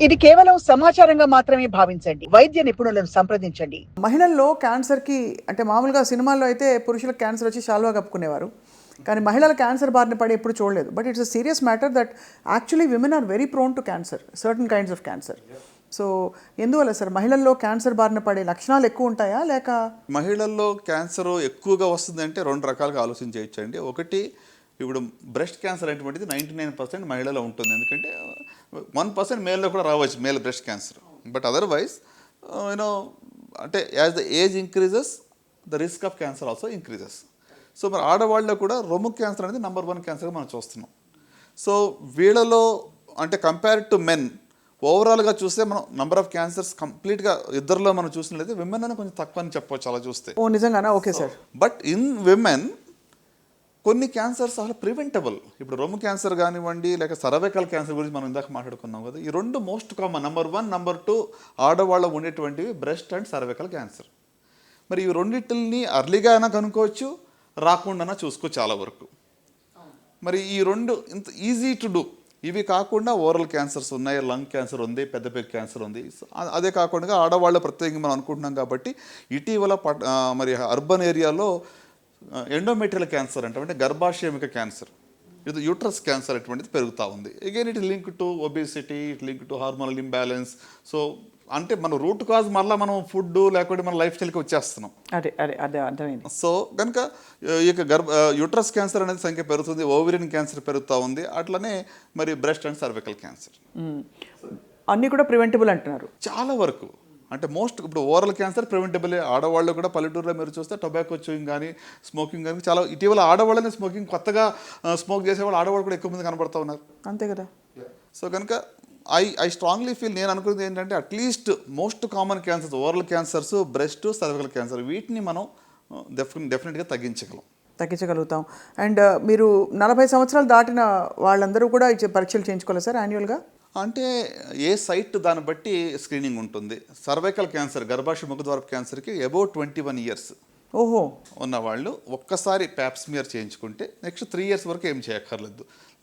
ఇది కేవలం సమాచారంగా మాత్రమే భావించండి. వైద్య నిపుణులను సంప్రదించండి. మహిళల్లో క్యాన్సర్కి అంటే మామూలుగా సినిమాల్లో అయితే పురుషులకు క్యాన్సర్ వచ్చి శాలువా కప్పుకునేవారు, కానీ మహిళల క్యాన్సర్ బారిన పడి ఎప్పుడు చూడలేదు. But it's a serious matter that actually women are very prone to cancer, certain kinds of cancer. So ఎందువల్ల సార్ మహిళల్లో క్యాన్సర్ బారిన పడే లక్షణాలు ఎక్కువ ఉంటాయా లేక? మహిళల్లో క్యాన్సర్ ఎక్కువగా వస్తుందంటే రెండు రకాలుగా ఆలోచించవచ్చండి. ఒకటి, ఇప్పుడు బ్రెస్ట్ క్యాన్సర్ అనేటువంటిది 99% మహిళలో ఉంటుంది. ఎందుకంటే 1% మేల్లో కూడా రావచ్చు, male breast cancer. But otherwise you know అంటే as the age increases the risk of cancer also increases. So మరి ఆడవాళ్ళలో కూడా రొమ్ము క్యాన్సర్ అనేది నెంబర్ 1 క్యాన్సర్గా మనం చూస్తున్నాం. సో వీళ్ళలో అంటే కంపేర్డ్ టు మెన్ ఓవరాల్గా చూస్తే మనం నెంబర్ ఆఫ్ క్యాన్సర్స్ కంప్లీట్గా ఇద్దరిలో మనం చూసినట్లయితే విమెన్ అని కొంచెం తక్కువ అని చెప్పవచ్చు అలా చూస్తే. ఓ నిజంగానా? Okay sir. But in women కొన్ని క్యాన్సర్స్ అసలు ప్రివెంటబుల్. ఇప్పుడు రొమ్ము క్యాన్సర్ కానివ్వండి, లేక సర్వైకల్ క్యాన్సర్ గురించి మనం ఇందాక మాట్లాడుకున్నాం కదా, ఈ రెండు మోస్ట్ కామన్. నెంబర్ 1, నెంబర్ 2 ఆడవాళ్ళ ఉండేటువంటివి బ్రెస్ట్ అండ్ సర్వైకల్ క్యాన్సర్. మరి ఈ రెండింటిని అర్లీగా అయినా కనుక్కోవచ్చు, రాకుండా చూసుకో చాలా వరకు. మరి ఈ రెండు ఇంత ఈజీ టు డూ. ఇవి కాకుండా ఓరల్ క్యాన్సర్స్ ఉన్నాయి, లంగ్ క్యాన్సర్ ఉంది, పెద్ద క్యాన్సర్ ఉంది. అదే కాకుండా ఆడవాళ్ళు ప్రత్యేకంగా మనం అనుకుంటున్నాం కాబట్టి ఇటీవల మరి అర్బన్ ఏరియాలో ఎండోమెట్రియల్ క్యాన్సర్ అంటే గర్భాశయమిక క్యాన్సర్, ఇది యూట్రస్ క్యాన్సర్ అటువంటిది పెరుగుతూ ఉంది. Again it link to obesity, it link to hormonal imbalance. So అంటే మన రూట్ కాజ్ మళ్ళీ మనం ఫుడ్ లేకపోతే మన లైఫ్ స్టైల్కి వచ్చేస్తున్నాం. అదే అదే అదే అర్థమైంది. సో కనుక ఇక యూట్రస్ క్యాన్సర్ అనేది సంఖ్య పెరుగుతుంది, ఓవరియన్ క్యాన్సర్ పెరుగుతూ ఉంది, అట్లనే మరి బ్రెస్ట్ అండ్ సర్వికల్ క్యాన్సర్ అన్నీ కూడా ప్రివెంటబుల్ అంటున్నారు చాలా వరకు. అంటే మోస్ట్ ఇప్పుడు ఓరల్ క్యాన్సర్ ప్రివెంటబుల్. ఆడవాళ్ళు కూడా పల్లెటూరులో మీరు చూస్తే టొబాకో చూయింగ్ కానీ స్మోకింగ్ కానీ చాలా ఇటీవల ఆడవాళ్ళని స్మోకింగ్ కొత్తగా స్మోక్ చేసేవాళ్ళు ఆడవాళ్ళు కూడా ఎక్కువ మంది కనబడుతూ ఉన్నారు. అంతే కదా. సో కనుక ఐ స్ట్రాంగ్లీ ఫీల్, నేను అనుకున్నది ఏంటంటే at least most common cancers, oral cancers, breast, cervical cancer, వీటిని మనం డెఫినెట్గా తగ్గించగలుగుతాం. అండ్ మీరు 40 సంవత్సరాలు దాటిన వాళ్ళందరూ కూడా పరీక్షలు చేయించుకోవాలి సార్ యాన్యువల్గా? అంటే ఏ సైట్ దాన్ని బట్టి స్క్రీనింగ్ ఉంటుంది. సర్వైకల్ క్యాన్సర్, గర్భాశయ ముఖద్వారపు క్యాన్సర్కి అబౌట్ 21 years ఓహో ఉన్నవాళ్ళు ఒక్కసారి ప్యాప్స్మియర్ చేయించుకుంటే నెక్స్ట్ 3 years వరకు ఏం చేయక్కర్లేదు.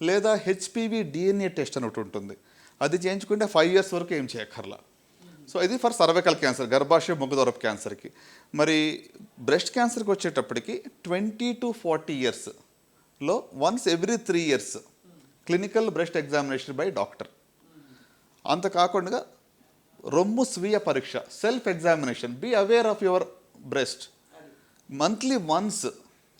లేదా హెచ్పివి డిఎన్ఏ టెస్ట్ అని ఒకటి ఉంటుంది, అది చేయించుకుంటే 5 years వరకు ఏం చేయక్కర్లా. సో ఇది ఫర్ సర్వైకల్ క్యాన్సర్, గర్భాశయ ముఖద్వారపు క్యాన్సర్కి. మరి బ్రెస్ట్ క్యాన్సర్కి వచ్చేటప్పటికి 20 to 40 yearsలో once every 3 years clinical breast examination by doctor. అంత కాకుండా రొమ్ము స్వీయ పరీక్ష, self examination, be aware of your breast, monthly once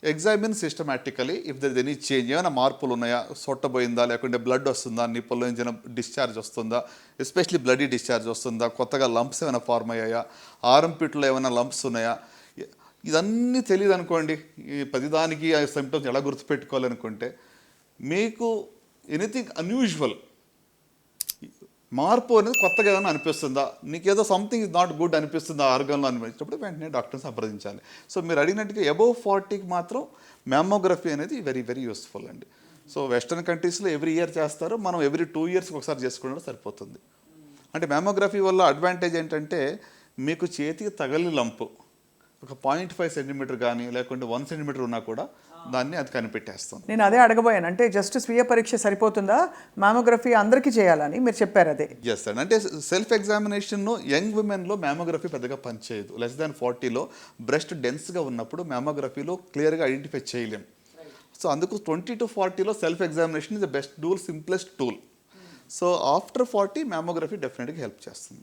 examine systematically if there is any change, ఏమైనా మార్పులు ఉన్నాయా, సొట్టబోయిందా, లేకుంటే బ్లడ్ వస్తుందా, నిప్పుల్లో నుంచి డిశ్చార్జ్ వస్తుందా, ఎస్పెషలీ బ్లడీ డిశ్చార్జ్ వస్తుందా, కొత్తగా లంప్స్ ఏమైనా ఫార్మ్ అయ్యాయా, ఆర్ఎంపిట్లో ఏమైనా లంప్స్ ఉన్నాయా, ఇదన్నీ తెలియదు అనుకోండి. ఈ ప్రతిదానికి ఆ సిమ్టమ్స్ ఎలా గుర్తుపెట్టుకోవాలనుకుంటే మీకు ఎనీథింగ్ అన్యూజువల్ మార్పు అనేది కొత్తగా ఏదైనా అనిపిస్తుందా, నీకేదో సంథింగ్ ఇస్ నాట్ గుడ్ అనిపిస్తుందా ఆర్గన్లో అనిపించినప్పుడు వెంటనే డాక్టర్ని సంప్రదించాలి. సో మీరు అడిగినట్టుగా అబోవ్ 40కి మాత్రం మ్యామోగ్రఫీ అనేది వెరీ వెరీ యూస్ఫుల్ అండి. సో వెస్టర్న్ కంట్రీస్లో ఎవ్రీ ఇయర్ చేస్తారు, మనం ఎవ్రీ 2 yearsకి ఒకసారి చేసుకుంటే సరిపోతుంది. అంటే మ్యామోగ్రఫీ వల్ల అడ్వాంటేజ్ ఏంటంటే మీకు చేతికి తగలి లంపు ఒక 0.5 centimeter కానీ లేకుంటే 1 centimeter ఉన్నా కూడా దాన్ని అది కనిపెట్టేస్తాం. నేను అదే అడగబోయాను, అంటే జస్ట్ స్వీయ పరీక్ష సరిపోతుందా, మ్యామోగ్రఫీ అందరికీ చేయాలని మీరు చెప్పారు. అదే చేస్తాడు అంటే సెల్ఫ్ ఎగ్జామినేషన్ యంగ్ విమెన్లో మ్యామోగ్రఫీ పెద్దగా పనిచేయదు. లెస్ దాన్ 40లో బ్రెస్ట్ డెన్స్గా ఉన్నప్పుడు మ్యామోగ్రఫీలో క్లియర్గా ఐడెంటిఫై చేయలేం. సో అందుకు 20 to 40లో self examination is the best tool, simplest tool. So after 40 mammography డెఫినెట్గా హెల్ప్ చేస్తుంది.